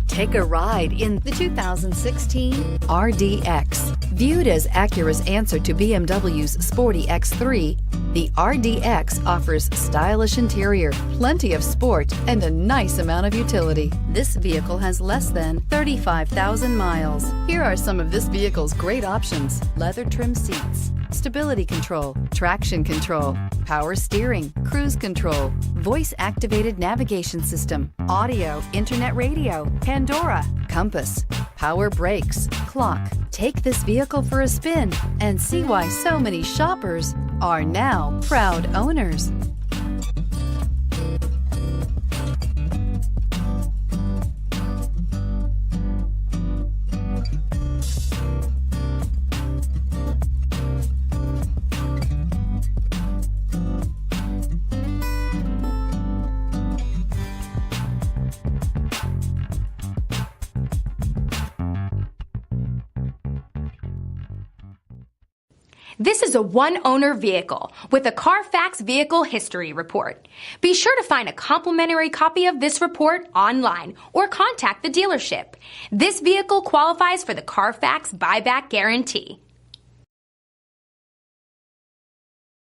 Take a ride in the 2016 RDX. Viewed as Acura's answer to BMW's sporty X3, the RDX offers stylish interior, plenty of sport, and a nice amount of utility. This vehicle has less than 35,000 miles. Here are some of this vehicle's great options: leather trim seats, stability control, traction control, power steering, cruise control, voice-activated navigation system, audio, internet radio, Pandora, compass, power brakes, clock. Take this vehicle for a spin and see why so many shoppers are now proud owners. This is a one-owner vehicle with a Carfax Vehicle History Report. Be sure to find a complimentary copy of this report online or contact the dealership. This vehicle qualifies for the Carfax Buyback Guarantee.